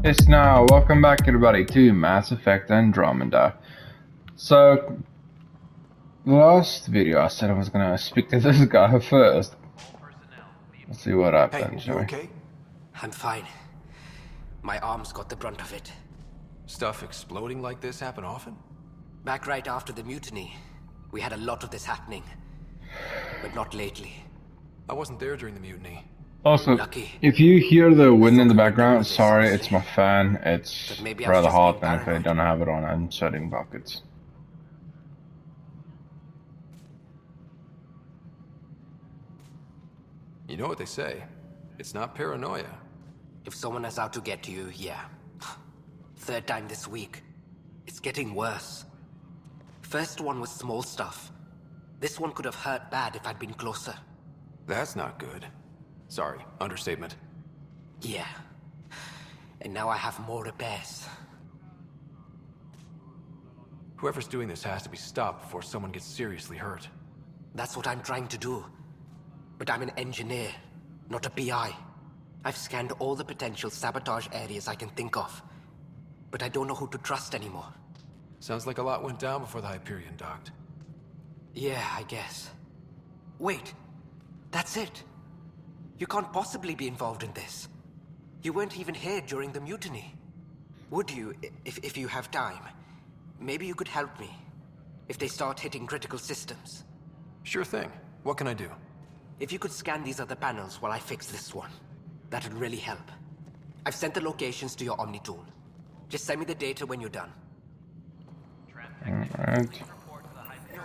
Yes, now, welcome back everybody to Mass Effect Andromeda. So, the last video I said I was gonna speak to this guy first. Let's see what happens, Hey, you shall we? okay? I'm fine. My arms got the brunt of it. Stuff exploding like this happen often? Back right after the mutiny, we had a lot of this happening. But not lately. I wasn't there during the mutiny. Also, Lucky. if you hear the wind in the we were done background, with this, sorry, honestly. it's my fan. It's But maybe I was rather just hot, being and if I paranoid. don't have it on, I'm sweating buckets. You know what they say. It's not paranoia. If someone is out to get to you, yeah. Third time this week. It's getting worse. First one was small stuff. This one could have hurt bad if I'd been closer. That's not good. Sorry, understatement. Yeah. And now I have more repairs. Whoever's doing this has to be stopped before someone gets seriously hurt. That's what I'm trying to do. But I'm an engineer, not a PI. I've scanned all the potential sabotage areas I can think of. But I don't know who to trust anymore. Sounds like a lot went down before the Hyperion docked. Yeah, I guess. Wait. That's it. You can't possibly be involved in this. You weren't even here during the mutiny. Would you, if you have time? Maybe you could help me. If they start hitting critical systems. Sure thing. What can I do? If you could scan these other panels while I fix this one, that would really help. I've sent the locations to your Omni tool. Just send me the data when you're done. Alright.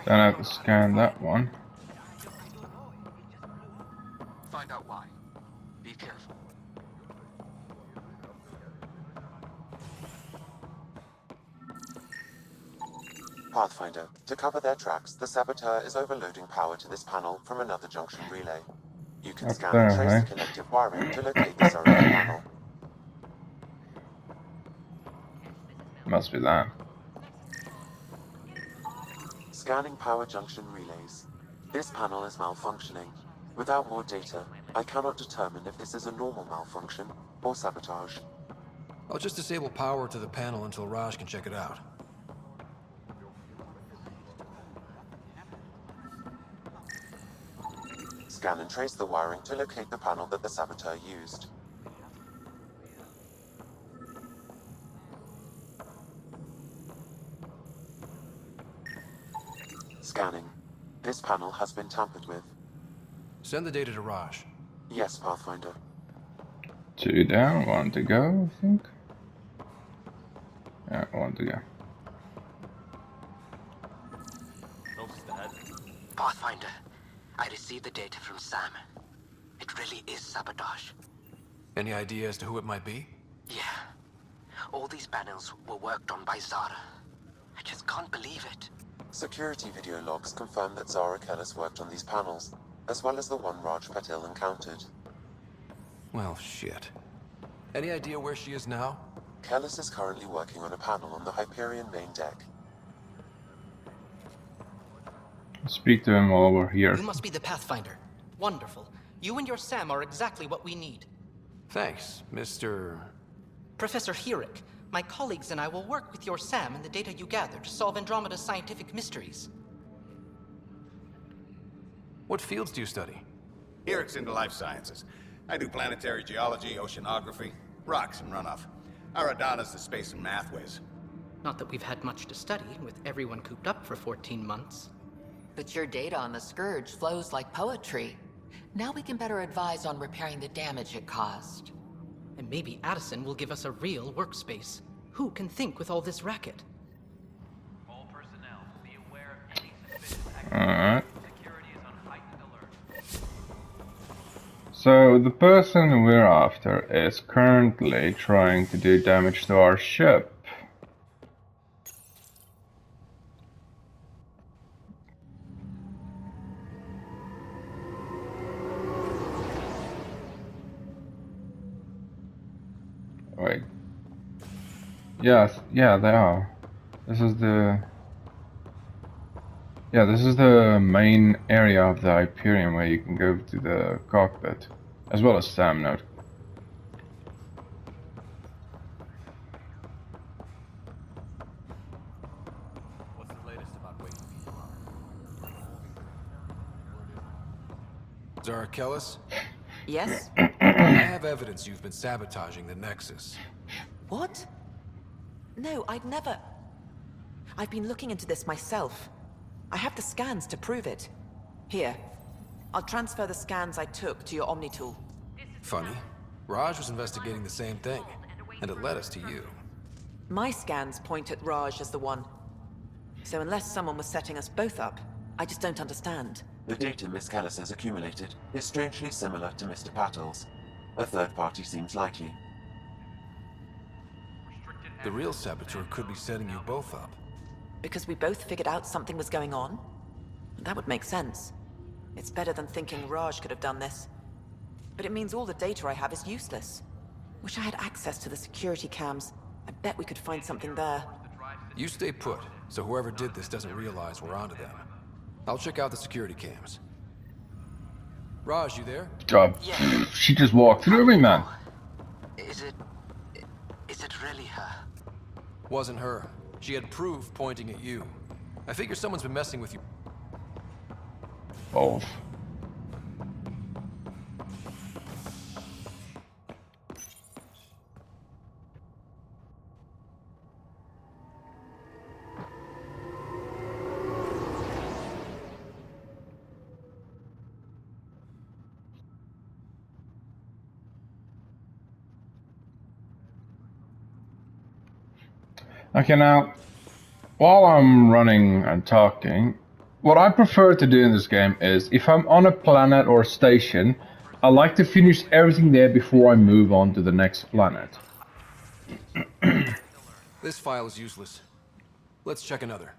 Then I have to scan that one. Find out why. Be careful. Pathfinder, to cover their tracks, the saboteur is overloading power to this panel from another junction relay. You can Up scan there, and trace eh? the connective wiring to locate the surrogate panel. Must be that. Scanning power junction relays. This panel is malfunctioning. Without more data, I cannot determine if this is a normal malfunction or sabotage. I'll just disable power to the panel until Raj can check it out. Scan and trace the wiring to locate the panel that the saboteur used. Scanning. This panel has been tampered with. Send the data to Raj. Yes, Pathfinder. 2 down, 1 to go, I think. Yeah, 1 to go. Pathfinder, I received the data from Sam. It really is sabotage. Any idea as to who it might be? Yeah. All these panels were worked on by Zara. I just can't believe it. Security video logs confirm that Zara Kellis worked on these panels, as well as the one Raj Patil encountered. Well, shit. Any idea where she is now? Kellis is currently working on a panel on the Hyperion main deck. Speak to him while we're here. You must be the Pathfinder. Wonderful. You and your Sam are exactly what we need. Thanks, Mr. Professor Herrick, my colleagues and I will work with your Sam and the data you gather to solve Andromeda's scientific mysteries. What fields do you study? Herrick's into life sciences. I do planetary geology, oceanography, rocks and runoff. Aradana's the space and math whiz. Not that we've had much to study, with everyone cooped up for 14 months. But your data on the Scourge flows like poetry. Now we can better advise on repairing the damage it caused. And maybe Addison will give us a real workspace. Who can think with all this racket? All personnel, be aware of any suspicious activity. Alright. Security is on heightened alert. So, the person we're after is currently trying to do damage to our ship. Wait. Yes, yeah, they are. This is the... Yeah, this is the main area of the Hyperion where you can go to the cockpit. As well as Sam, note. Zarakelis, Yes? I have evidence you've been sabotaging the Nexus. What? No, I'd never... I've been looking into this myself. I have the scans to prove it. Here. I'll transfer the scans I took to your Omni tool. Funny. Raj was investigating the same thing, and it led us to you. My scans point at Raj as the one. So unless someone was setting us both up, I just don't understand. The data Miss Callis has accumulated is strangely similar to Mr. Patel's. A third party seems likely. The real saboteur could be setting you both up. Because we both figured out something was going on? That would make sense. It's better than thinking Raj could have done this. But it means all the data I have is useless. Wish I had access to the security cams. I bet we could find something there. You stay put, so whoever did this doesn't realize we're onto them. I'll check out the security cams. Raj, you there? God, Yeah. she just walked through me, man. Is it really her? Wasn't her. She had proof pointing at you. I figure someone's been messing with you. Both. Okay, now, while I'm running and talking, what I prefer to do in this game is, if I'm on a planet or station, I like to finish everything there before I move on to the next planet. This file is useless. Let's check another.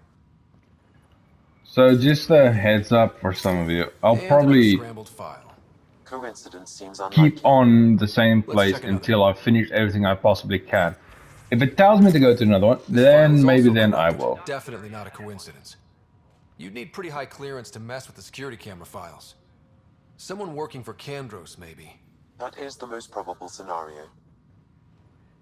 So just a heads up for some of you, I'll And probably another scrambled file. Coincidence seems unlikely. keep on the same Let's place check another. until I've finished everything I possibly can. If it tells me to go to another one, This file then is maybe also then I corrupted. will. Definitely not a coincidence. You'd need pretty high clearance to mess with the security camera files. Someone working for Kandros, maybe. That is the most probable scenario.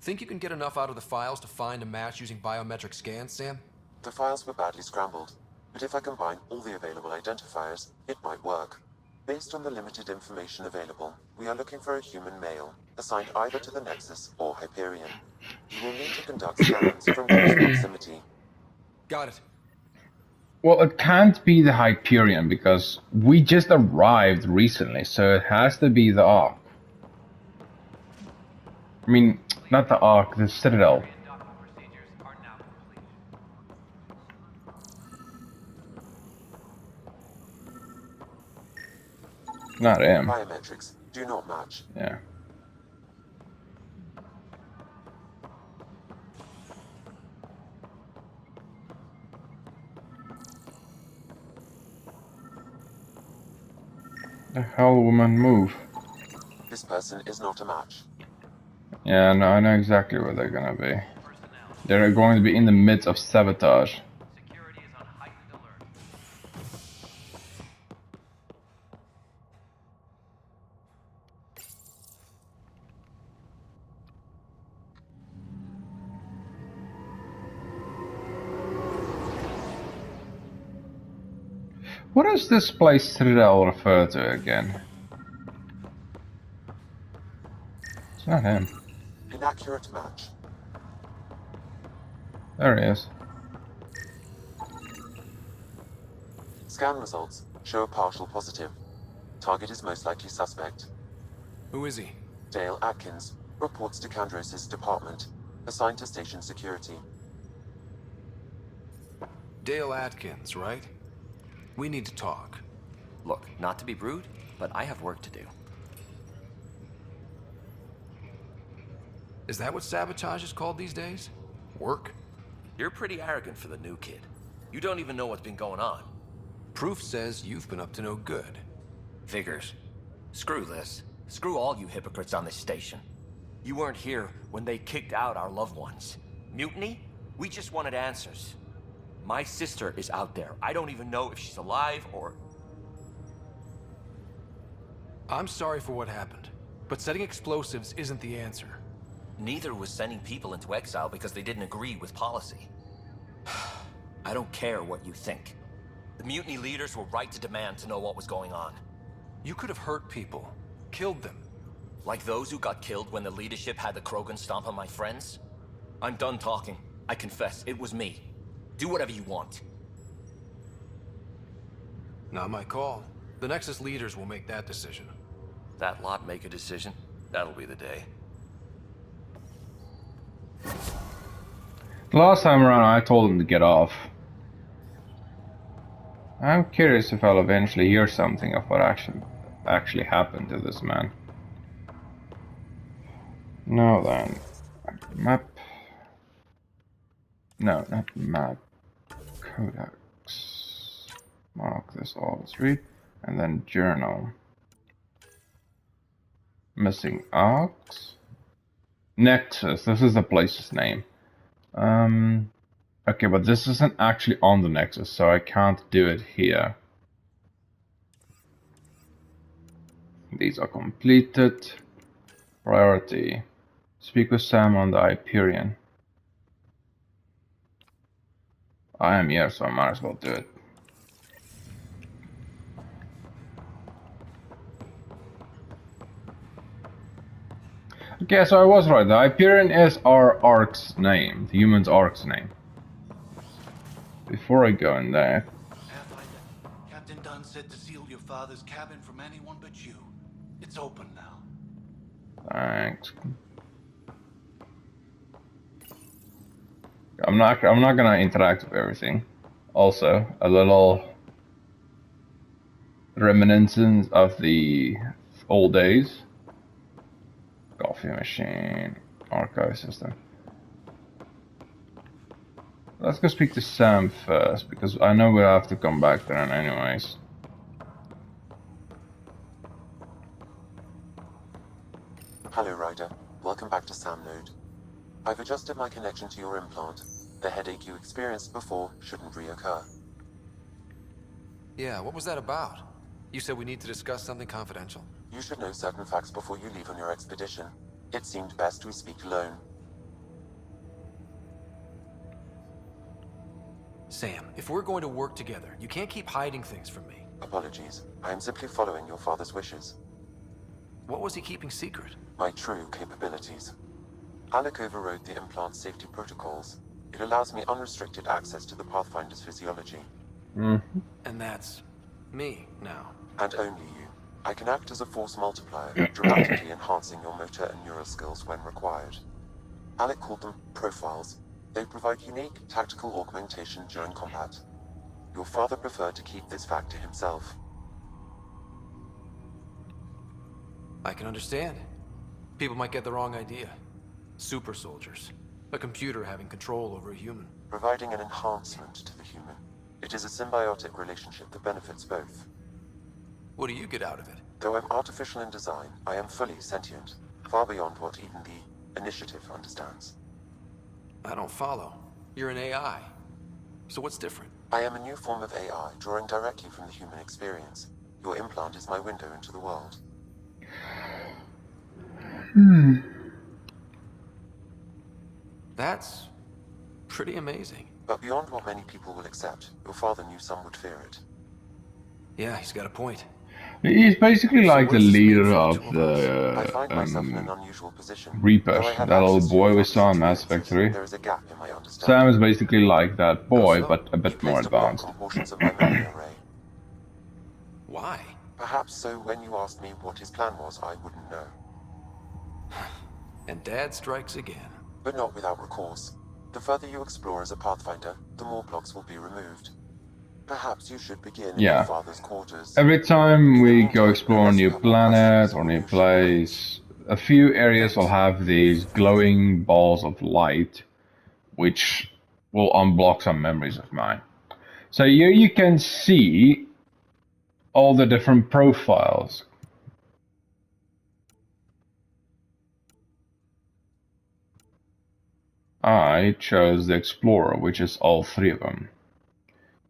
Think you can get enough out of the files to find a match using biometric scans, Sam? The files were badly scrambled, but if I combine all the available identifiers, it might work. Based on the limited information available, we are looking for a human male, assigned either to the Nexus or Hyperion. You will need to conduct scans from close proximity. Got it. Well, it can't be the Hyperion because we just arrived recently, so it has to be the Ark. I mean, not the Ark, the Citadel. Docking procedures are now complete. Not him. Biometrics do not match. Yeah. The hell, woman, move. This person is not a match. Yeah, no, I know exactly where they're gonna be. They're going to be in the midst of sabotage. Security is on heightened alert. What does this place Citadel refer to again? It's not him. Inaccurate match. There he is. Scan results show a partial positive. Target is most likely suspect. Who is he? Dale Atkins reports to Kandros' department, assigned to station security. Dale Atkins, right? We need to talk. Look, not to be rude, but I have work to do. Is that what sabotage is called these days? Work? You're pretty arrogant for the new kid. You don't even know what's been going on. Proof says you've been up to no good. Figures. Screw this. Screw all you hypocrites on this station. You weren't here when they kicked out our loved ones. Mutiny? We just wanted answers. My sister is out there. I don't even know if she's alive or... I'm sorry for what happened, but setting explosives isn't the answer. Neither was sending people into exile because they didn't agree with policy. I don't care what you think. The mutiny leaders were right to demand to know what was going on. You could have hurt people, killed them. Like those who got killed when the leadership had the Krogan stomp on my friends? I'm done talking. I confess, it was me. Do whatever you want. Not my call. The Nexus leaders will make that decision. That lot make a decision? That'll be the day. The last time around I told him to get off. I'm curious if I'll eventually hear something of what actually happened to this man. Now then, map. No, not map. Codex. Mark this all as read, and then journal. Missing ox. Nexus. This is the place's name. Okay, but this isn't actually on the Nexus, so I can't do it here. These are completed. Priority. Speak with Sam on the Hyperion. I am here, so I might as well do it. Okay, so I was right. The Hyperion is our Ark's name, the human's Ark's name. Before I go in there. Pathfinder, Captain Dunn said to seal your father's cabin from anyone but you. It's open now. Thanks. I'm not gonna interact with everything. Also, a little reminiscence of the old days. Coffee machine, archive system. Let's go speak to Sam first, because I know we'll have to come back there anyways. Hello, Ryder. Welcome back to Sam Node. I've adjusted my connection to your implant. The headache you experienced before shouldn't reoccur. Yeah, what was that about? You said we need to discuss something confidential. You should know certain facts before you leave on your expedition. It seemed best we speak alone. Sam, if we're going to work together, you can't keep hiding things from me. Apologies. I am simply following your father's wishes. What was he keeping secret? My true capabilities. Alec overrode the implant's safety protocols. It allows me unrestricted access to the Pathfinder's physiology. And that's me now. And only you. I can act as a force multiplier, dramatically enhancing your motor and neural skills when required. Alec called them profiles. They provide unique tactical augmentation during combat. Your father preferred to keep this fact to himself. I can understand. People might get the wrong idea. Super soldiers. A computer having control over a human. Providing an enhancement to the human. It is a symbiotic relationship that benefits both. What do you get out of it? Though I'm artificial in design, I am fully sentient, far beyond what even the Initiative understands. I don't follow. You're an AI. So what's different? I am a new form of AI, drawing directly from the human experience. Your implant is my window into the world. That's pretty amazing. But beyond what many people will accept, your father knew some would fear it. Yeah, he's got a point. He's basically like the leader of I find myself in an unusual position. Reaper, that little boy we saw in Mass Effect 3. There is a gap in my understanding. Sam is basically like that boy, but a bit more advanced. Portions of my memory array. Why? Perhaps so when you asked me what his plan was, I wouldn't know. And Dad strikes again. But not without recourse. The further you explore as a Pathfinder, the more blocks will be removed. Perhaps you should begin in your father's quarters. Every time we go explore a new planet or new place, a few areas will have these glowing balls of light, which will unblock some memories of mine. So here you can see all the different profiles. I chose the Explorer, which is all three of them.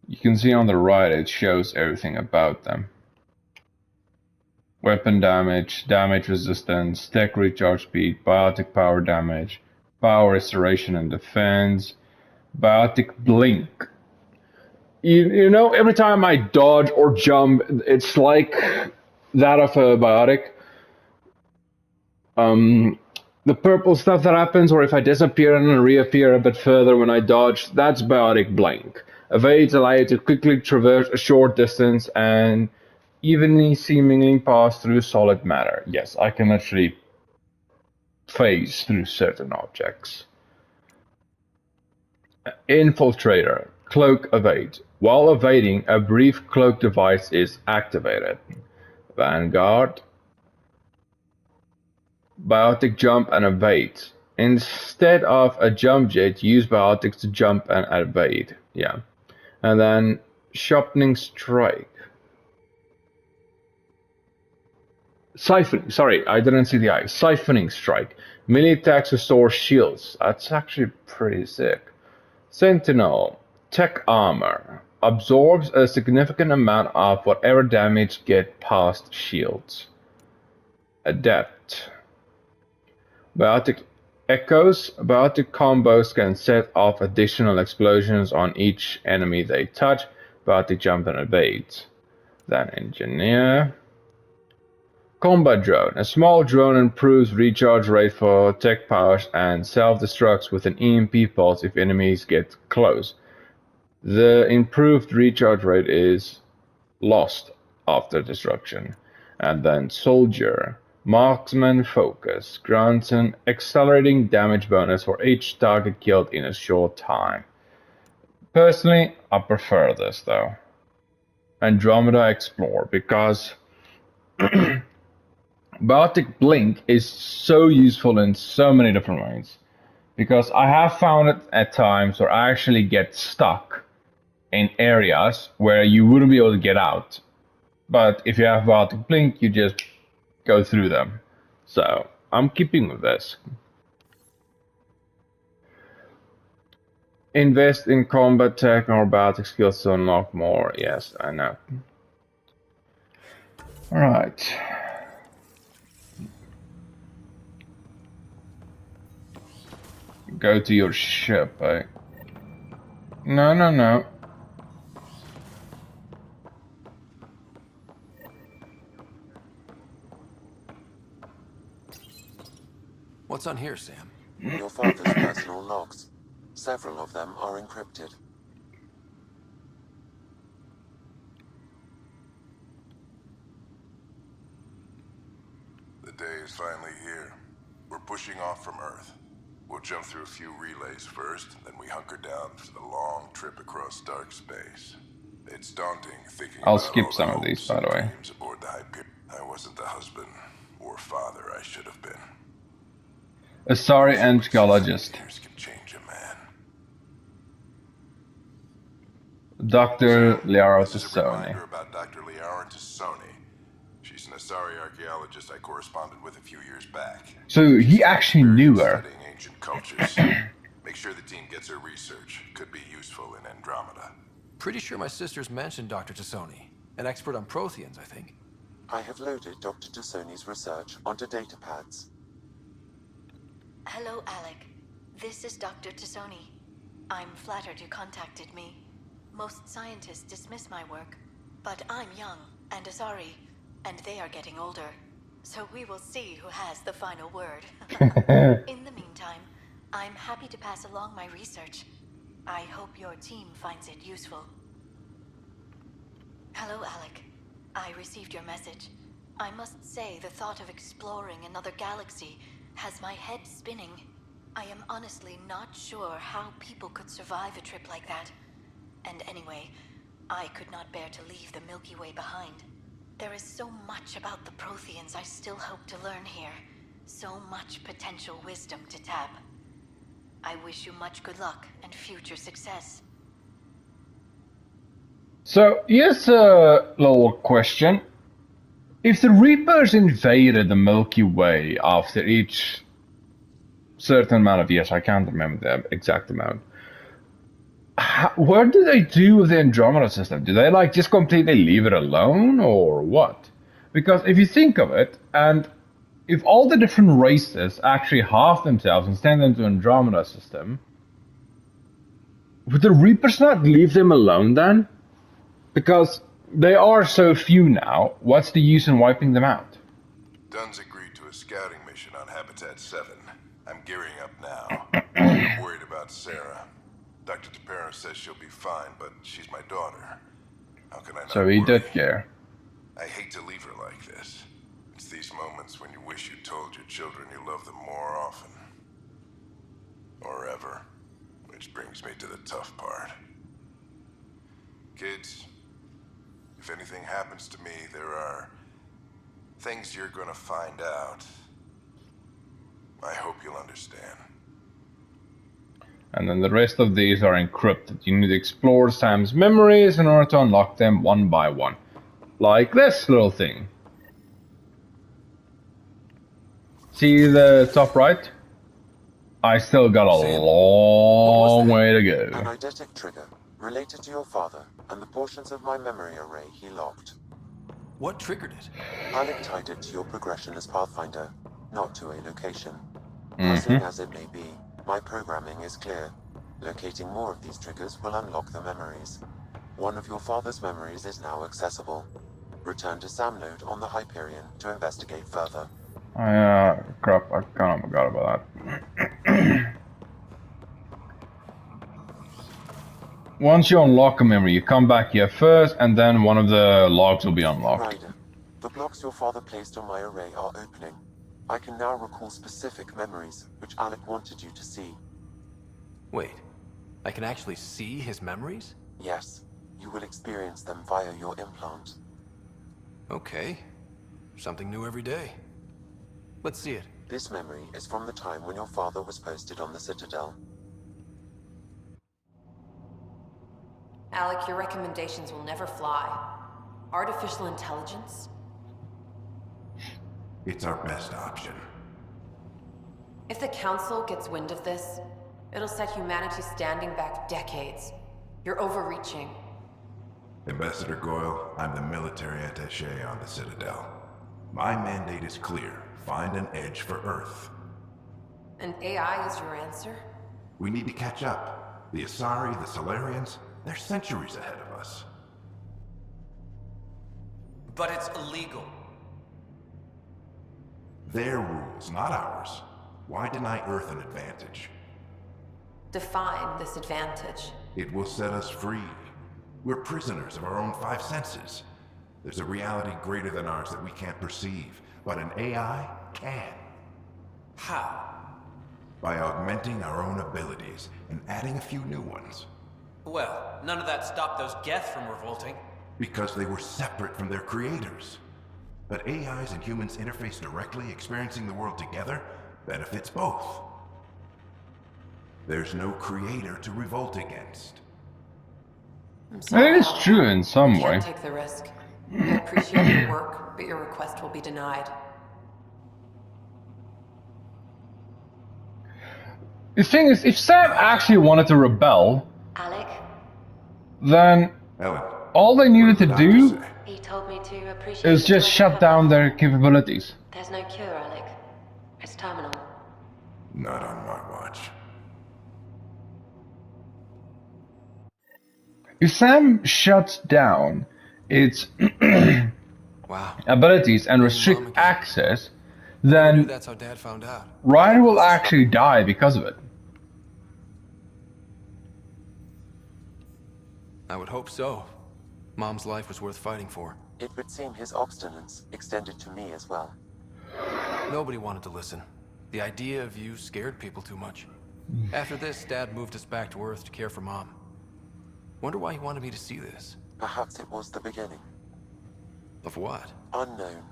You can see on the right it shows everything about them. Weapon damage, damage resistance, tech recharge speed, biotic power damage, power restoration and defense, biotic blink. You know, every time I dodge or jump, it's like that of a biotic. The purple stuff that happens, or if I disappear and then reappear a bit further when I dodge, that's biotic blink. Evades allow you to quickly traverse a short distance and evenly seemingly pass through solid matter. Yes, I can literally phase through certain objects. Infiltrator. Cloak evade. While evading, a brief cloak device is activated. Vanguard. Biotic jump and evade. Instead of a jump jet, use biotics to jump and evade. Yeah. And then sharpening strike. Siphoning, sorry, I didn't see the eye. Siphoning strike. Melee attacks restore shields. That's actually pretty sick. Sentinel. Tech armor. Absorbs a significant amount of whatever damage get past shields. Adept. Biotic echoes. Biotic combos can set off additional explosions on each enemy they touch. Biotic jump and evade. Then engineer. Combat drone. A small drone improves recharge rate for tech powers and self-destructs with an EMP pulse if enemies get close. The improved recharge rate is lost after destruction. And then soldier. Marksman focus grants an accelerating damage bonus for each target killed in a short time. Personally, I prefer this though. Andromeda Explore, because Biotic Blink is so useful in so many different ways. Because I have found it at times where I actually get stuck in areas where you wouldn't be able to get out. But if you have Biotic Blink, you just go through them. So I'm keeping with this. Invest in combat tech or biotic skills to unlock more. Yes, I know. Alright. Go to your ship, eh? No, no, no. What's on here, Sam? Your father's personal logs. Several of them are encrypted. The day is finally here. We're pushing off from Earth. We'll jump through a few relays first, then we hunker down for the long trip across dark space. It's daunting thinking I'll about skip all some the of these, hopes by the and way. dreams aboard the Hyperion. I wasn't the husband or father I should have been. A sorry anthropologist. Can change a man. Dr. Liara This is a Tassoni. reminder about Dr. Liara Tassoni. She's an Asari archaeologist I corresponded with a few years back. So he actually knew her. Studying ancient cultures. Make sure the team gets her research. Could be useful in Andromeda. Pretty sure my sisters mentioned Dr. Tassoni. An expert on Protheans, I think. I have loaded Dr. Tassoni's research onto datapads. Hello, Alec. This is Dr. Tassoni. I'm flattered you contacted me. Most scientists dismiss my work, but I'm young and Asari, and they are getting older. So we will see who has the final word. In the meantime, I'm happy to pass along my research. I hope your team finds it useful. Hello, Alec. I received your message. I must say the thought of exploring another galaxy has my head spinning. I am honestly not sure how people could survive a trip like that. And anyway, I could not bear to leave the Milky Way behind. There is so much about the Protheans I still hope to learn here. So much potential wisdom to tap. I wish you much good luck and future success. So here's a little question. If the Reapers invaded the Milky Way after each certain amount of years, I can't remember the exact amount, what do they do with the Andromeda system? Do they like just completely leave it alone or what? Because if you think of it, and if all the different races actually halve themselves and send them to Andromeda system, would the Reapers not leave them alone then? Because They are so few now. What's the use in wiping them out? Dunn's agreed to a scouting mission on Habitat 7. I'm gearing up now. I'm worried about Sarah. Dr. Tapero says she'll be fine, but she's my daughter. How can I not So he worry? did care. I hate to leave her like this. It's these moments when you wish you told your children you love them more often. Or ever. Which brings me to the tough part. Kids, if anything happens to me, there are things you're gonna find out. I hope you'll understand. And then the rest of these are encrypted. You need to explore Sam's memories in order to unlock them one by one. Like this little thing. See the top right? I still got a long way to go. An eidetic trigger, related to your father, and the portions of my memory array he locked. What triggered it? Alec tied it to your progression as Pathfinder, not to a location. Puzzling as it may be, my programming is clear. Locating more of these triggers will unlock the memories. One of your father's memories is now accessible. Return to Sam node on the Hyperion to investigate further. Crap, I kind of forgot about that. Once you unlock a memory, you come back here first, and then one of the logs will be unlocked. Ryder, the blocks your father placed on my array are opening. I can now recall specific memories, which Alec wanted you to see. Wait, I can actually see his memories? Yes, you will experience them via your implant. Okay, something new every day. Let's see it. This memory is from the time when your father was posted on the Citadel. Alec, your recommendations will never fly. Artificial intelligence? It's our best option. If the Council gets wind of this, it'll set humanity standing back decades. You're overreaching. Ambassador Goyle, I'm the military attaché on the Citadel. My mandate is clear. Find an edge for Earth. And AI is your answer? We need to catch up. The Asari, the Solarians, they're centuries ahead of us. But it's illegal. Their rules, not ours. Why deny Earth an advantage? Define this advantage. It will set us free. We're prisoners of our own five senses. There's a reality greater than ours that we can't perceive, but an AI can. How? By augmenting our own abilities and adding a few new ones. Well, none of that stopped those Geth from revolting. Because they were separate from their creators. But AIs and humans interface directly, experiencing the world together, benefits both. There's no creator to revolt against. It is true in some way. Can't take the risk. I appreciate your work, but your request will be denied. The thing is, if Sam actually wanted to rebel, Alec? then all they needed to do He told me to appreciate is just shut down their capabilities. There's no cure, Alec. It's terminal. Not on my watch. If Sam shuts down its abilities and restrict access, then That's how Dad found out. Ryder will actually die because of it. I would hope so. Mom's life was worth fighting for. It would seem his obstinance extended to me as well. Nobody wanted to listen. The idea of you scared people too much. After this, Dad moved us back to Earth to care for Mom. Wonder why he wanted me to see this. Perhaps it was the beginning. Of what? Unknown.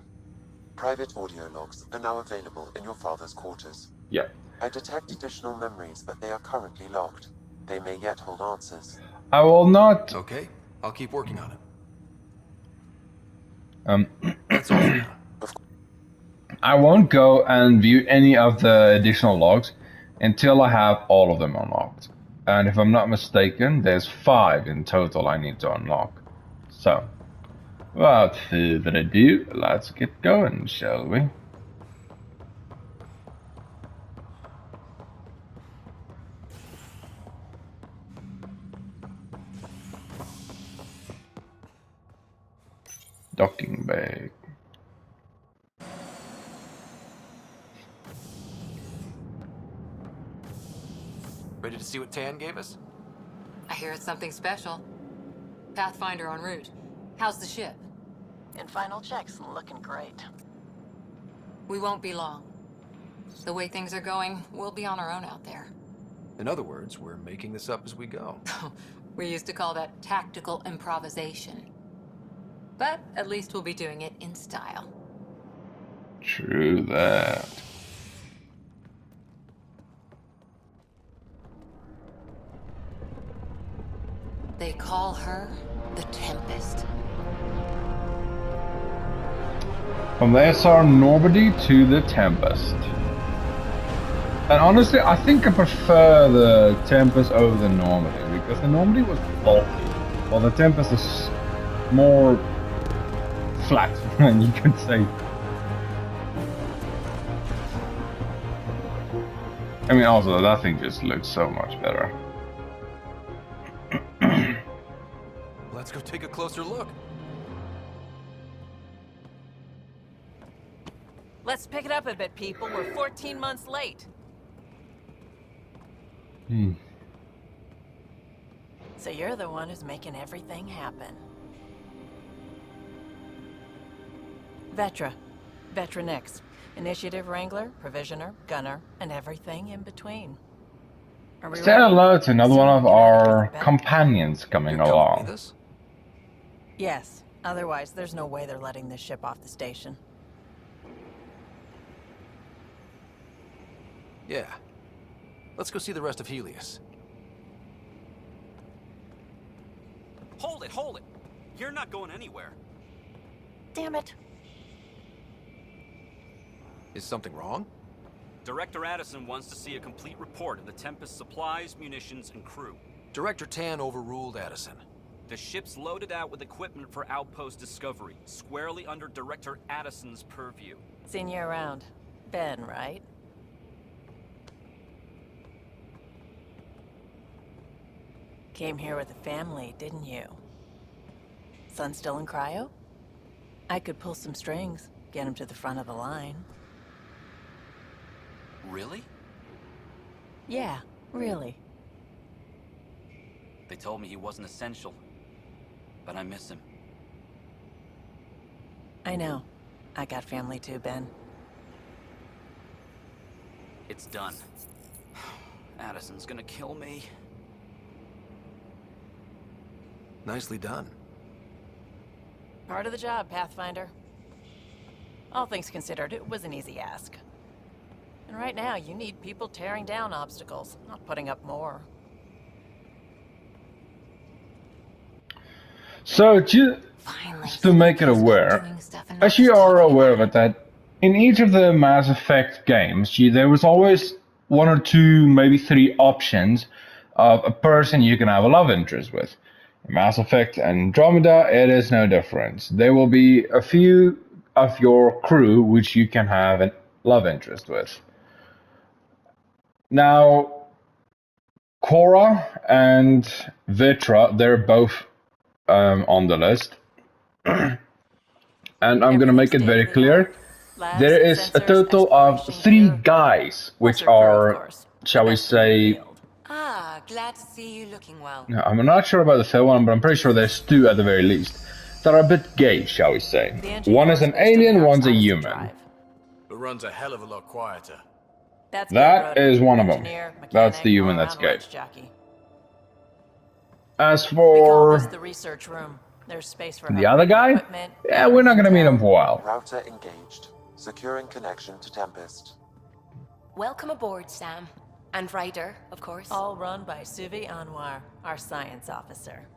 Private audio logs are now available in your father's quarters. Yeah. I detect additional memories, but they are currently locked. They may yet hold answers. I will not. Okay, I'll keep working on it. That's all for now. I won't go and view any of the additional logs until I have all of them unlocked. And if I'm not mistaken, there's 5 in total I need to unlock. So, without further ado, let's get going, shall we? Docking bay. Ready to see what Tan gave us? I hear it's something special. Pathfinder en route. How's the ship? In final checks, looking great. We won't be long. The way things are going, we'll be on our own out there. In other words, we're making this up as we go. We used to call that tactical improvisation. But at least we'll be doing it in style. True that. They call her the Tempest. From the SR Normandy to the Tempest. And honestly, I think I prefer the Tempest over the Normandy, because the Normandy was bulky, while the Tempest is more flat, you could say. I mean, also, that thing just looks so much better. Let's go take a closer look. Let's pick it up a bit, people. We're 14 months late. So you're the one who's making everything happen. Vetra. Vetra Nix. Initiative Wrangler, Provisioner, Gunner, and everything in between. Are we Say ready? hello to another one of our companions coming along. Yes. Otherwise, there's no way they're letting this ship off the station. Yeah. Let's go see the rest of Helios. Hold it, hold it! You're not going anywhere. Damn it. Is something wrong? Director Addison wants to see a complete report of the Tempest supplies, munitions, and crew. Director Tan overruled Addison. The ship's loaded out with equipment for outpost discovery, squarely under Director Addison's purview. Seen you around. Ben, right? Came here with a family, didn't you? Son still in cryo? I could pull some strings, get him to the front of the line. Really? Yeah, really. They told me he wasn't essential, but I miss him. I know. I got family too, Ben. It's done. Addison's gonna kill me. Nicely done. Part of the job, Pathfinder. All things considered, it was an easy ask. And right now, you need people tearing down obstacles, not putting up more. So, just to make it aware, as you are aware of it, that in each of the Mass Effect games, there was always one or two, maybe three options of a person you can have a love interest with. In Mass Effect Andromeda, it is no different. There will be a few of your crew which you can have a love interest with. Now, Cora and Vetra, they're both on the list. And I'm going to make it very clear. There is a total of 3 guys, which are, shall we say... Ah, glad to see you looking well. No, I'm not sure about the third one, but I'm pretty sure there's 2 at the very least. That are a bit gay, shall we say. One is an alien, one's a human. Who runs a hell of a lot quieter. That is one of them. That's the human that's gay. As for the research room. There's space for the other guy, yeah, we're not gonna meet him for a while. Router engaged. Securing connection to Tempest. Welcome aboard, Sam. And Ryder, of course. All run by Suvi Anwar, our science officer.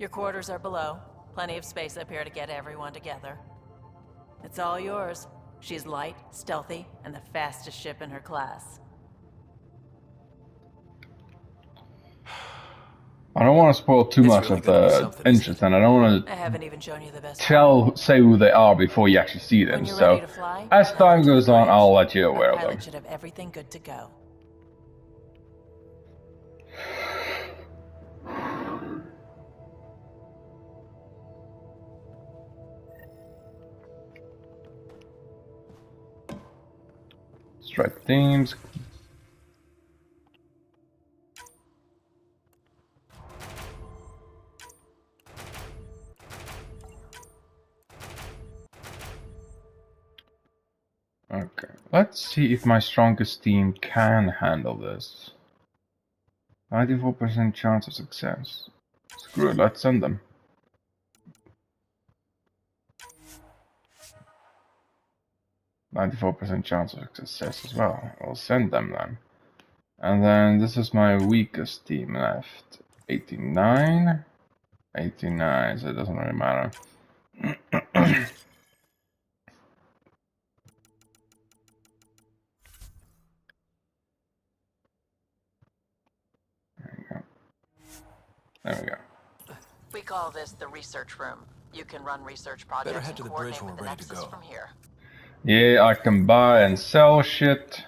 Your quarters are below. Plenty of space up here to get everyone together. It's all yours. She's light, stealthy, and the fastest ship in her class. I don't want to spoil too much of the interest, and I don't want I haven't even shown you the best say who they are before you actually see them. So, as time goes on, I'll let you aware of them. Pilot should have everything good to go. Strike teams. Okay, let's see if my strongest team can handle this. 94% chance of success. Screw it, let's send them. %94% chance of success as well. I'll send them then. And then this is my weakest team left. 89. 89, so it doesn't really matter. There we go. We call this the research room. You can run research projects Better head to the bridge when we're ready to go. from here. Yeah, I can buy and sell shit.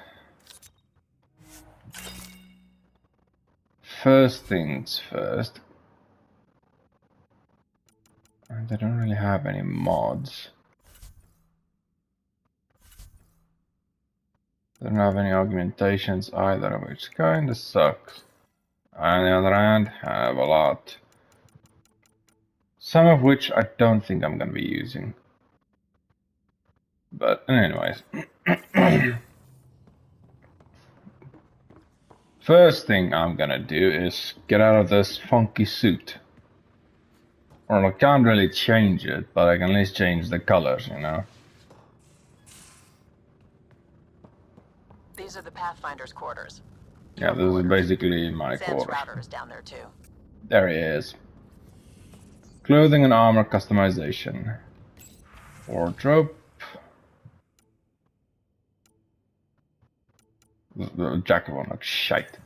First things first. They don't really have any mods. They don't have any augmentations either, which kinda sucks. On the other hand, I have a lot. Some of which I don't think I'm gonna be using. But anyways. First thing I'm gonna do is get out of this funky suit. Or I can't really change it, but I can at least change the colors, you know. These are the Pathfinder's quarters. Yeah, this is basically my Sam's quarters. router is down there too. There he is. Clothing and armor customization. Wardrobe. The jacket won't look shite.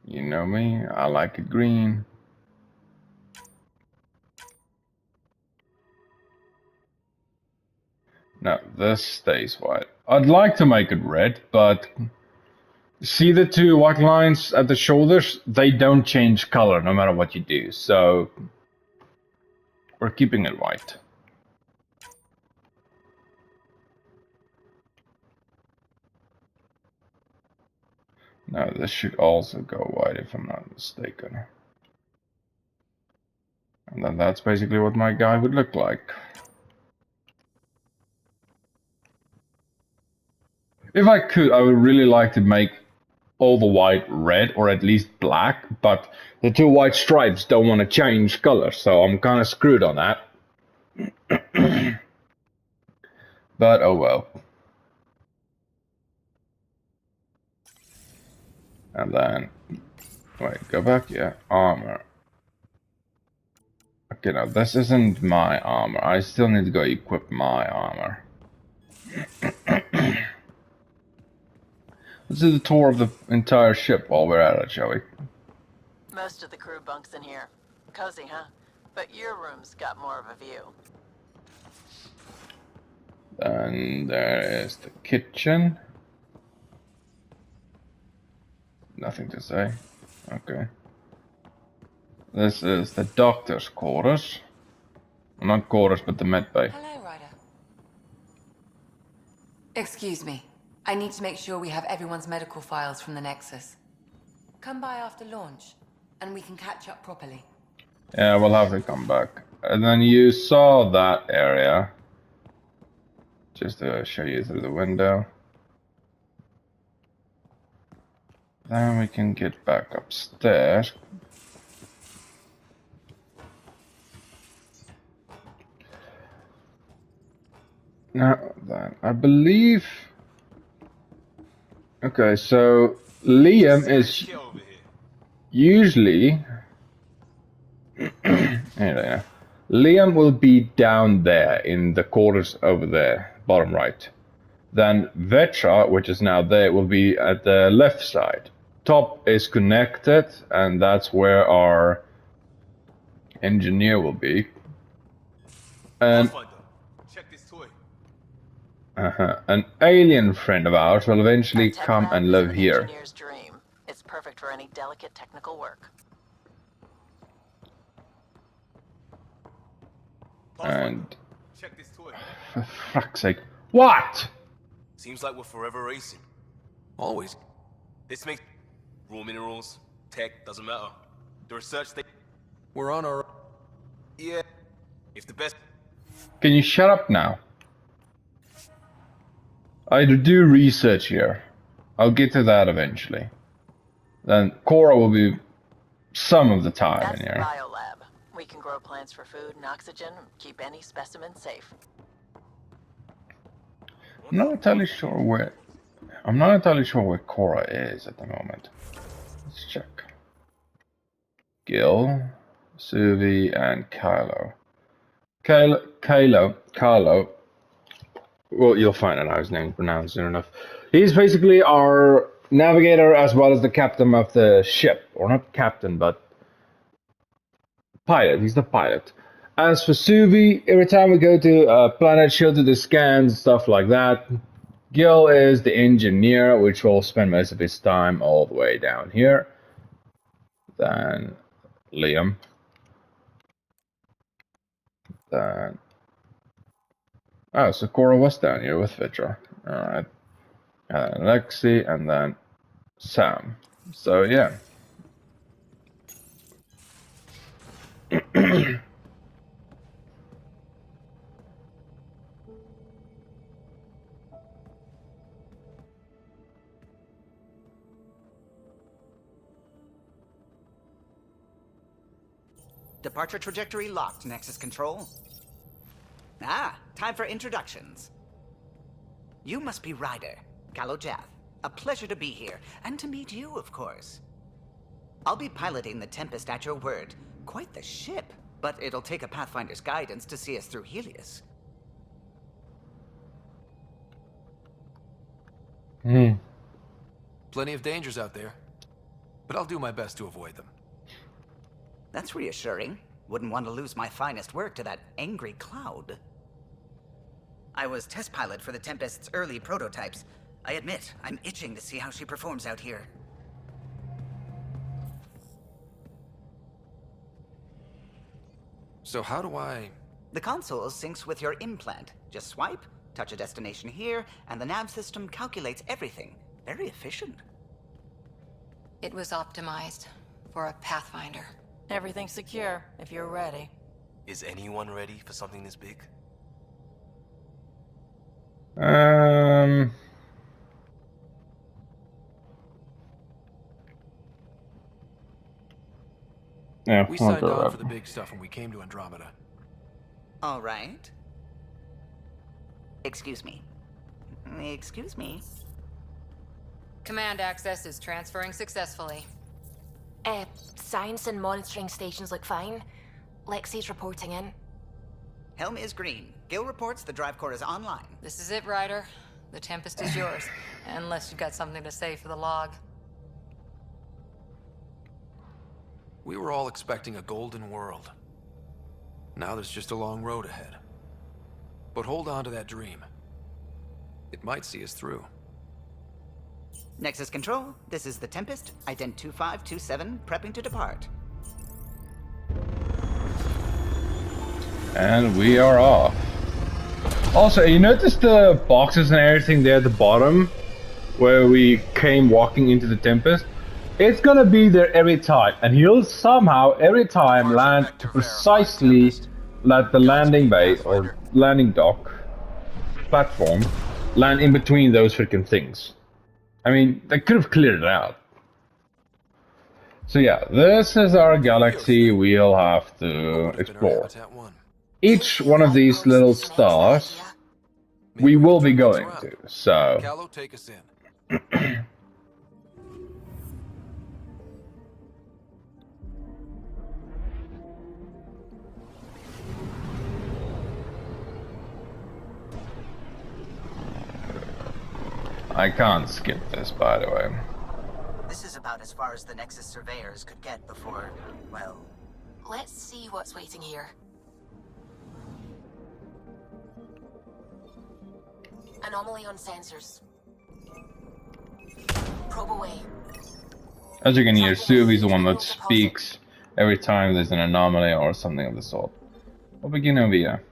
You know me, I like it green. No, this stays white. I'd like to make it red, but see the two white lines at the shoulders? They don't change color no matter what you do, so we're keeping it white. Now this should also go white if I'm not mistaken. And then that's basically what my guy would look like. If I could, I would really like to make all the white red, or at least black, but the two white stripes don't want to change color, so I'm kind of screwed on that. But oh well. And then, wait, go back, yeah, armor. Okay, now this isn't my armor, I still need to go equip my armor. Let's do the tour of the entire ship while we're at it, shall we? Most of the crew bunks in here. Cozy, huh? But your room's got more of a view. Then there is the kitchen. Nothing to say. Okay. This is the doctor's quarters. Well, not quarters, but the med bay. Hello, Ryder. Excuse me. I need to make sure we have everyone's medical files from the Nexus. Come by after launch, and we can catch up properly. Yeah, we'll have to come back. And then you saw that area. Just to show you through the window. Then we can get back upstairs. Now then, I believe... Okay, so Liam is usually... Anyway, Liam will be down there in the quarters over there, bottom right. Then Vetra, which is now there, will be at the left side. Top is connected, and that's where our engineer will be. And an alien friend of ours will eventually come and live here. Engineer's dream. It's perfect for any delicate technical work. And Check this toy. for fuck's sake, what? Seems like we're forever racing. Always. This makes raw minerals, tech, doesn't matter. The research they We're on our... Yeah. If the best Can you shut up now? I do research here. I'll get to that eventually. Then Cora will be some of the time That's in the here. biolab. We can grow plants for food and oxygen, keep any specimen safe. I'm not entirely sure where Cora is at the moment. Let's check. Gil, Suvi, and Kylo. Kylo. Well, you'll find out how his name's pronounced soon enough. He's basically our navigator as well as the captain of the ship. Or not captain, but pilot. He's the pilot. As for Suvi, every time we go to a planet, she'll do the scans, stuff like that. Gil is the engineer, which will spend most of his time all the way down here. Then Liam. Then... Oh, so Cora was down here with Vitra. Alright. And then Lexi, and then Sam. So, yeah. Departure trajectory locked, Nexus Control. Ah, time for introductions. You must be Ryder, Gallo Jath. A pleasure to be here, and to meet you, of course. I'll be piloting the Tempest at your word. Quite the ship, but it'll take a Pathfinder's guidance to see us through Helios. Plenty of dangers out there, but I'll do my best to avoid them. That's reassuring. Wouldn't want to lose my finest work to that angry cloud. I was test pilot for the Tempest's early prototypes. I admit, I'm itching to see how she performs out here. So how do I... The console syncs with your implant. Just swipe, touch a destination here, and the nav system calculates everything. Very efficient. It was optimized for a Pathfinder. Everything's secure, if you're ready. Is anyone ready for something this big? Yeah, we signed on for the big stuff when we came to Andromeda. All right. Excuse me. Excuse me. Command access is transferring successfully. Science and monitoring stations look fine. Lexi's reporting in. Helm is green. Gil reports the drive core is online. This is it, Ryder. The Tempest is yours. Unless you've got something to say for the log. We were all expecting a golden world. Now there's just a long road ahead. But hold on to that dream. It might see us through. Nexus Control, this is the Tempest, ident 2527, prepping to depart. And we are off. Also, you notice the boxes and everything there at the bottom, where we came walking into the Tempest? It's gonna be there every time, and he'll somehow, every time, land precisely at the landing bay, or landing dock, platform, land in between those freaking things. I mean, they could have cleared it out. So yeah, this is our galaxy we'll have to explore. Each one of these little stars we will be going to, so... Gallo, take us in. I can't skip this, by the way. This is about as far as the Nexus surveyors could get before, well... Let's see what's waiting here. Anomaly on sensors. Probe away. As you can hear, Suvi's the one that speaks every time there's an anomaly or something of the sort. We'll begin over here.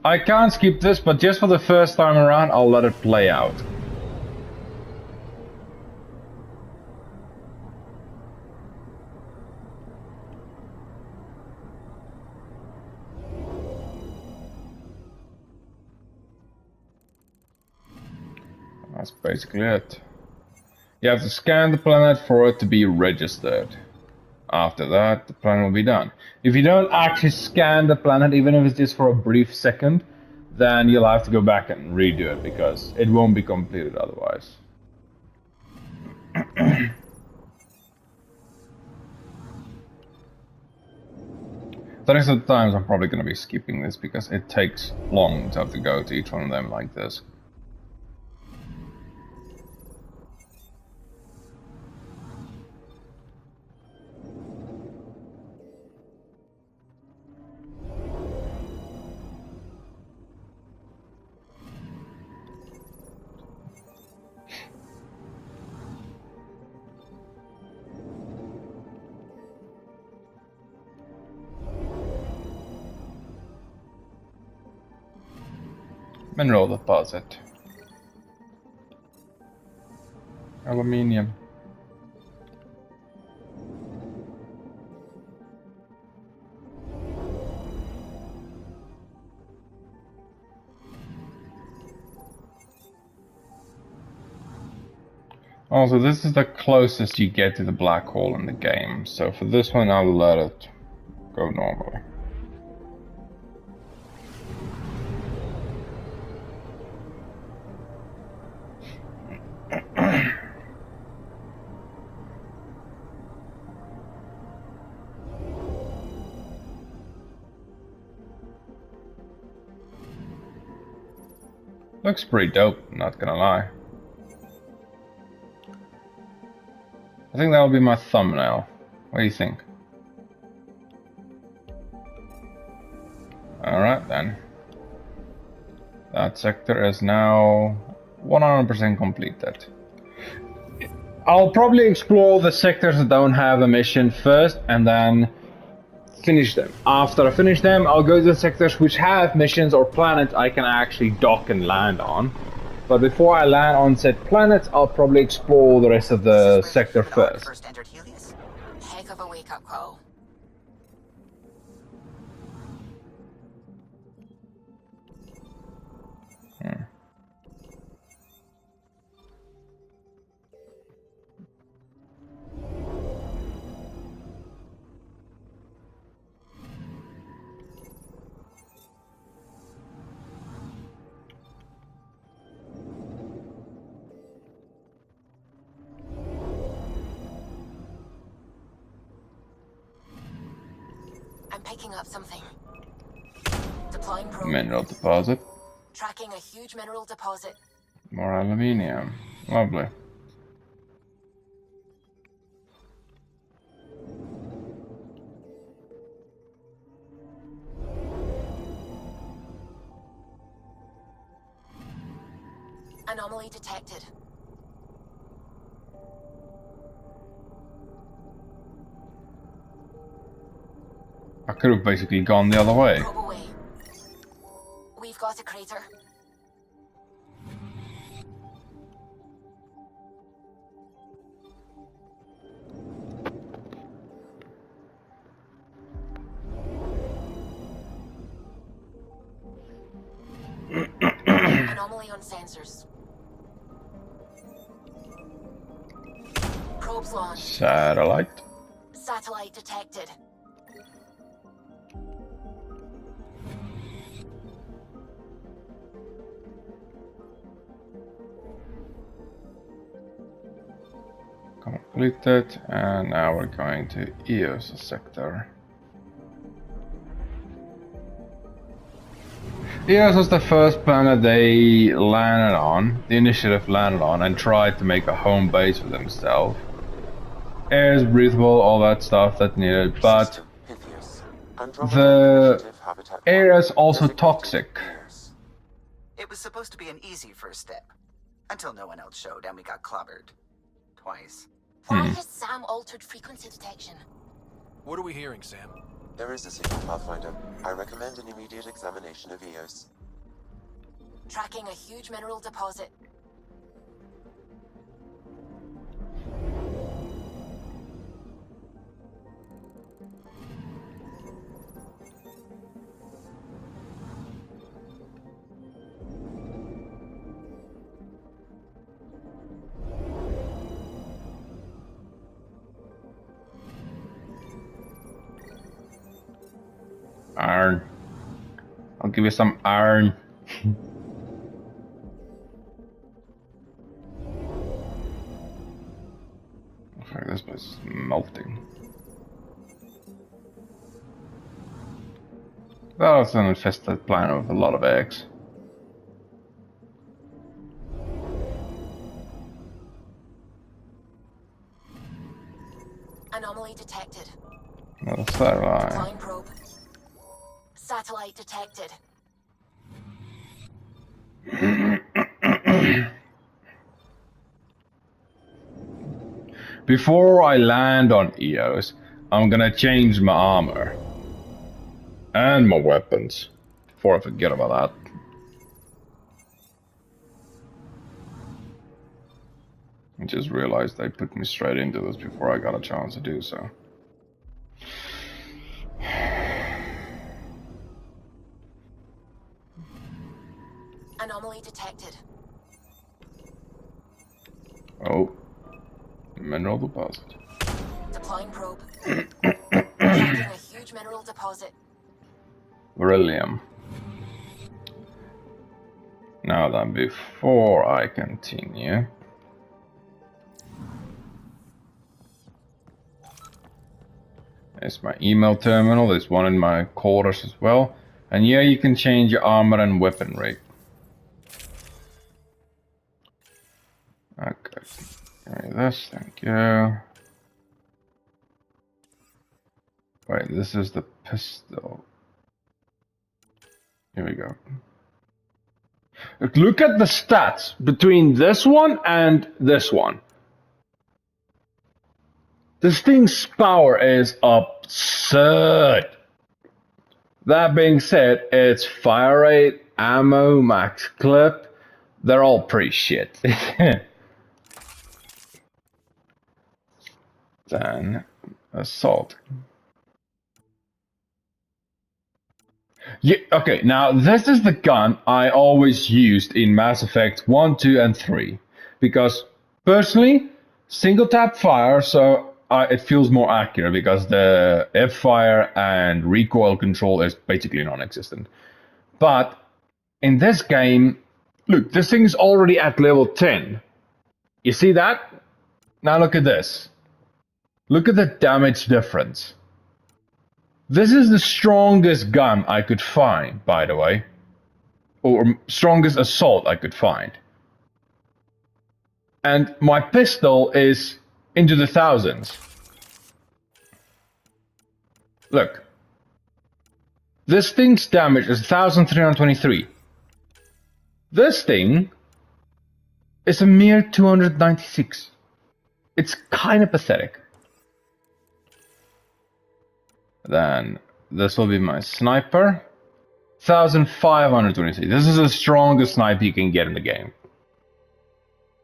I can't skip this, but just for the first time around, I'll let it play out. That's basically it. You have to scan the planet for it to be registered. After that, the planet will be done. If you don't actually scan the planet, even if it's just for a brief second, then you'll have to go back and redo it because it won't be completed otherwise. The rest of the times I'm probably going to be skipping this because it takes long to have to go to each one of them like this. Mineral deposit. Aluminium. Also, this is the closest you get to the black hole in the game, so for this one I'll let it go normally. Looks pretty dope, not gonna lie. I think that'll be my thumbnail. What do you think? Alright then. That sector is now 100% completed. I'll probably explore the sectors that don't have a mission first and then finish them. After I finish them, I'll go to the sectors which have missions or planets I can actually dock and land on. But before I land on said planets, I'll probably explore the rest of the sector first. Heck of a wake-up call. I'm picking up something. Deploying probe. Mineral deposit. Tracking a huge mineral deposit. More aluminium. Lovely. Anomaly detected. I could have basically gone the other way. Probe away. We've got a crater. Anomaly on sensors. Probes launched. Satellite. Satellite detected. Completed, and now we're going to EOS sector. EOS was the first planet they landed on, the initiative landed on, and tried to make a home base for themselves. Air is breathable, all that stuff that's needed, but the air is also toxic. It was supposed to be an easy first step, until no one else showed and we got clobbered. Twice. Why has Sam altered frequency detection? What are we hearing, Sam? There is a signal, Pathfinder. I recommend an immediate examination of EOS. Tracking a huge mineral deposit. Iron. I'll give you some iron. Okay, this place is melting. That was an infested planet with a lot of eggs. Anomaly detected. Another satellite. Flying probe. Satellite detected. Before I land on EOS, I'm gonna change my armor. And my weapons. Before I forget about that. I just realized they put me straight into this before I got a chance to do so. Anomaly detected. Oh. Mineral deposit. Deploying probe. Tracking a huge mineral deposit. Beryllium. Now then, before I continue, there's my email terminal. There's one in my quarters as well. And yeah, you can change your armor and weaponry. Okay. Give me this, thank you. Wait, this is the pistol. Here we go. Look at the stats between this one and this one. This thing's power is absurd. That being said, its fire rate, ammo, max clip, they're all pretty shit. Then, assault. Yeah, okay, now this is the gun I always used in Mass Effect 1, 2, and 3. Because, personally, single tap fire, so it feels more accurate because the F fire and recoil control is basically non-existent. But, in this game, look, this thing is already at level 10. You see that? Now look at this. Look at the damage difference. This is the strongest gun I could find, by the way. Or strongest assault I could find. And my pistol is into the thousands. Look. This thing's damage is 1,323. This thing is a mere 296. It's kind of pathetic. Then this will be my sniper. 1,523. This is the strongest sniper you can get in the game.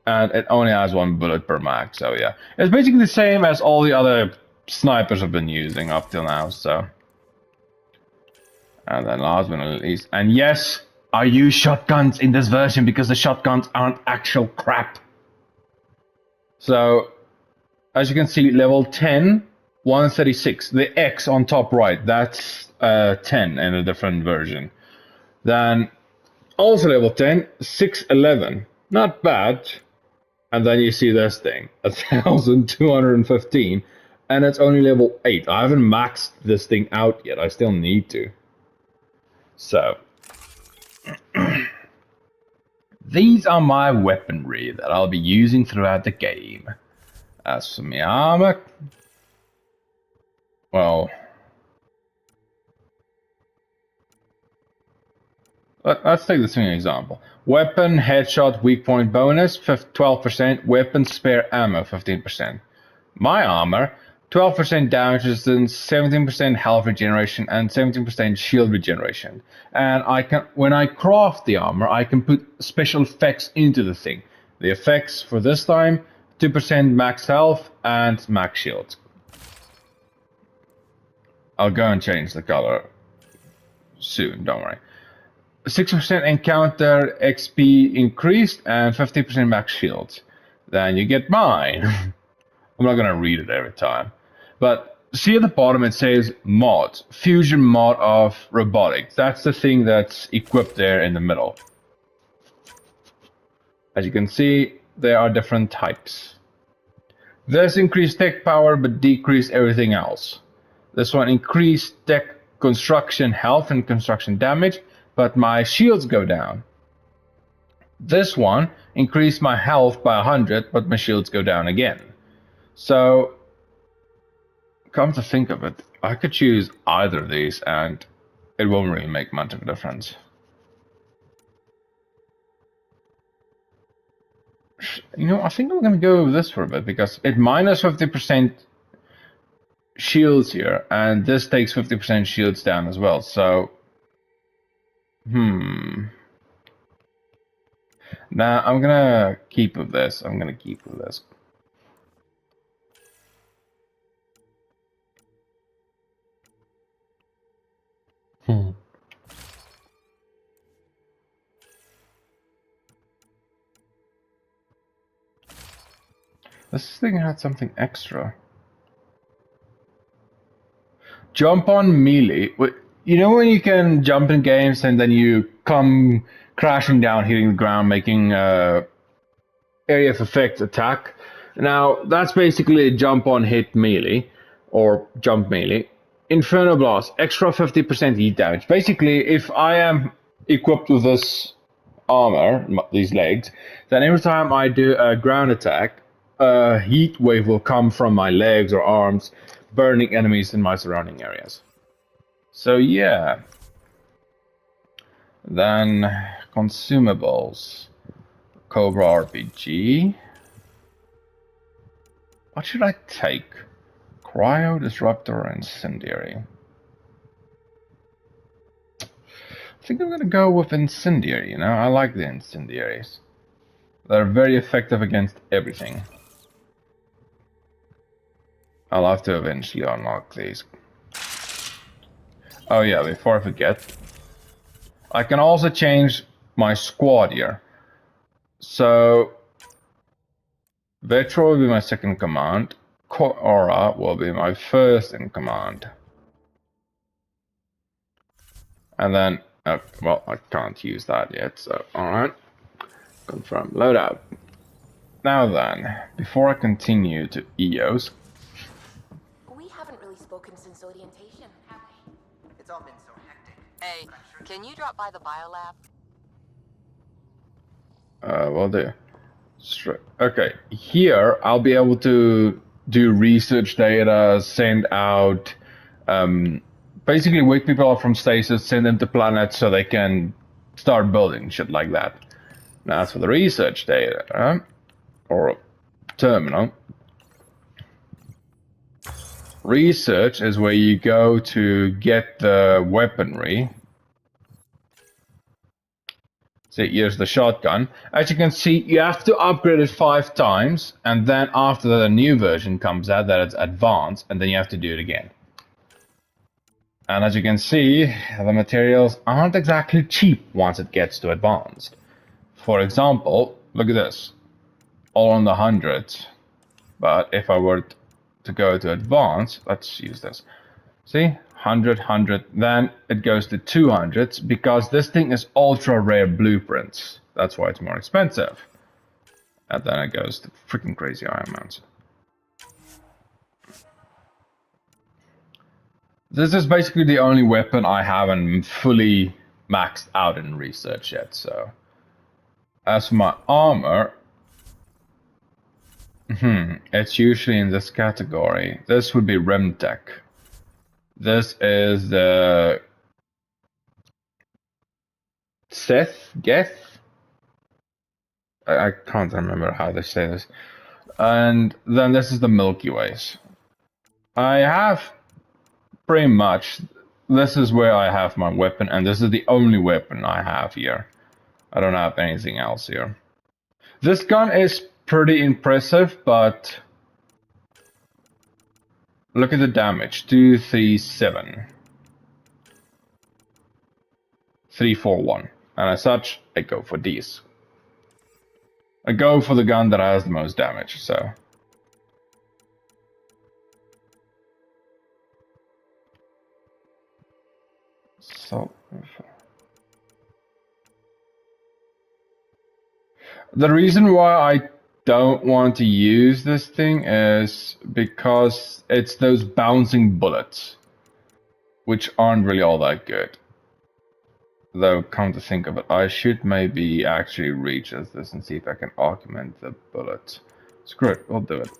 And it only has one bullet per mag, so yeah. It's basically the same as all the other snipers I've been using up till now, so. And then last but not least, and yes, I use shotguns in this version because the shotguns aren't actual crap. So, as you can see, level 10, 136. The X on top right, that's 10 in a different version. Then, also level 10, 611. Not bad. And then you see this thing, 1,215. And it's only level 8. I haven't maxed this thing out yet. I still need to. So. These are my weaponry that I'll be using throughout the game. As for my armor, well, let's take this as an example. Weapon, headshot, weak point bonus, 12%. Weapon, spare ammo, 15%. My armor, 12% damage resistance, 17% health regeneration, and 17% shield regeneration. And when I craft the armor, I can put special effects into the thing. The effects for this time, 2% max health and max shield. I'll go and change the color soon, don't worry. 6% encounter XP increased and 50% max shield. Then you get mine. I'm not gonna read it every time. But see at the bottom it says mod, fusion mod of robotics. That's the thing that's equipped there in the middle. As you can see, there are different types. This increased tech power but decreased everything else. This one increased tech construction health and construction damage, but my shields go down. This one increased my health by 100, but my shields go down again. So, come to think of it, I could choose either of these and it won't really make much of a difference. You know, I think I'm gonna go with this for a bit because it minus 50% shields here, and this takes 50% shields down as well, so... Nah, I'm gonna keep with this. This thing had something extra. Jump on melee. You know when you can jump in games and then you come crashing down, hitting the ground, making area of effect attack? Now, that's basically a jump on hit melee, or jump melee. Inferno Blast, extra 50% heat damage. Basically, if I am equipped with this armor, these legs, then every time I do a ground attack, a heat wave will come from my legs or arms, burning enemies in my surrounding areas. So yeah. Then consumables. Cobra RPG. What should I take? Cryo, Disruptor, and Incendiary. I think I'm gonna go with Incendiary, you know? I like the Incendiaries. They're very effective against everything. I'll have to eventually unlock these. Oh yeah, before I forget. I can also change my squad here. So... Vetro will be my second command. Aura will be my first in command. And then... well, I can't use that yet, so alright. Confirm loadout. Now then, before I continue to EOS... We haven't really spoken since orientation, have we? It's all been so hectic. Hey, can you drop by the biolab? Will do. Okay, here I'll be able to do research data, send out... basically wake people up from stasis, send them to planets so they can start building, shit like that. Now as for the research data, or terminal. Research is where you go to get the weaponry. So here's the shotgun. As you can see, you have to upgrade it 5 times, and then after that a new version comes out that it's advanced, and then you have to do it again. And as you can see, the materials aren't exactly cheap once it gets to advanced. For example, look at this. All on the hundreds. But if I were to go to advanced, let's use this. See? 100, 100, then it goes to 200s because this thing is ultra rare blueprints. That's why it's more expensive. And then it goes to freaking crazy Iron Mans. This is basically the only weapon I haven't fully maxed out in research yet, so. As for my armor, it's usually in this category. This would be Remtech. This is the Geth? I can't remember how they say this. And then this is the Milky Ways. I have pretty much, this is where I have my weapon, and this is the only weapon I have here. I don't have anything else here. This gun is pretty impressive, but look at the damage. 237. 341. And as such, I go for these. I go for the gun that has the most damage, so. The reason why I don't want to use this thing is because it's those bouncing bullets, which aren't really all that good. Though, come to think of it, I should maybe actually reach this and see if I can augment the bullet. Screw it, we'll do it.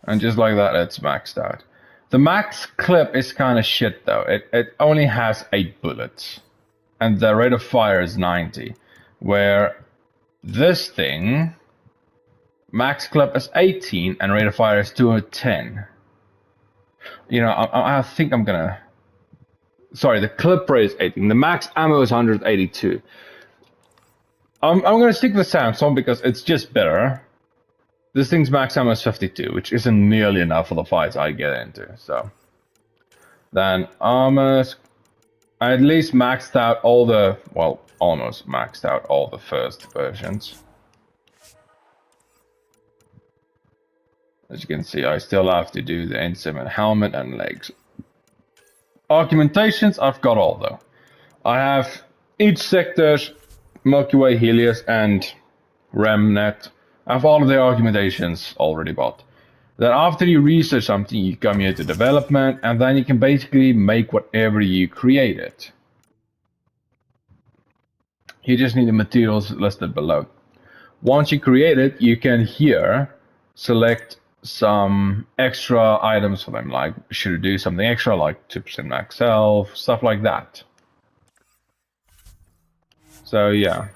And just like that, it's maxed out. The max clip is kind of shit though. It only has 8 bullets. And the rate of fire is 90. Where this thing, max clip is 18 and rate of fire is 210. You know, I think I'm gonna... Sorry, the clip rate is 18. The max ammo is 182. I'm gonna stick with Samsung because it's just better. This thing's max ammo is 52, which isn't nearly enough for the fights I get into, so. Then, I at least maxed out all the, well, almost maxed out all the first versions. As you can see, I still have to do the instrument helmet and legs. Augmentations, I've got all though. I have each sector's Milky Way, Helios, and Remnet. I have all of their augmentations already bought. Then after you research something, you come here to development, and then you can basically make whatever you created. You just need the materials listed below. Once you create it, you can here select some extra items for them, like should I do something extra, like 2% max health, stuff like that. So yeah.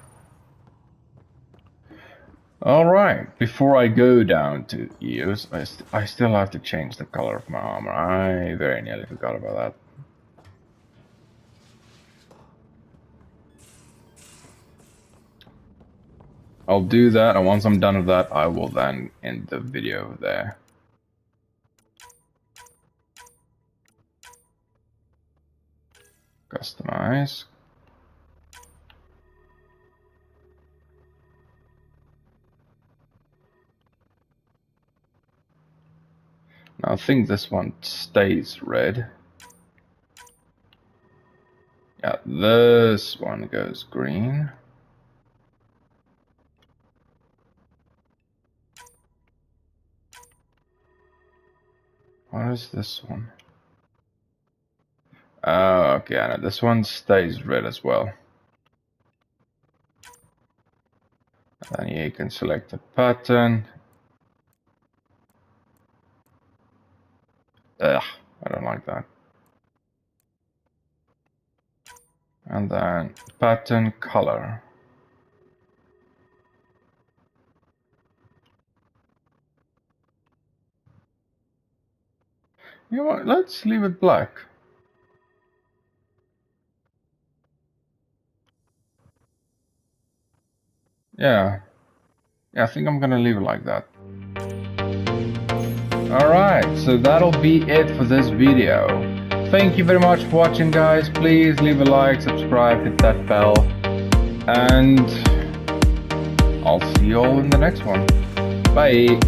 Alright, before I go down to use, I still have to change the color of my armor. I very nearly forgot about that. I'll do that, and once I'm done with that, I will then end the video there. Customize. Now I think this one stays red. Yeah, this one goes green. What is this one? Oh, okay, I know. This one stays red as well. And then you can select a pattern. Ugh, I don't like that. And then pattern color. You know what, let's leave it black. Yeah, I think I'm gonna leave it like that. Alright, so that'll be it for this video. Thank you very much for watching, guys. Please leave a like, subscribe, hit that bell. And I'll see you all in the next one. Bye.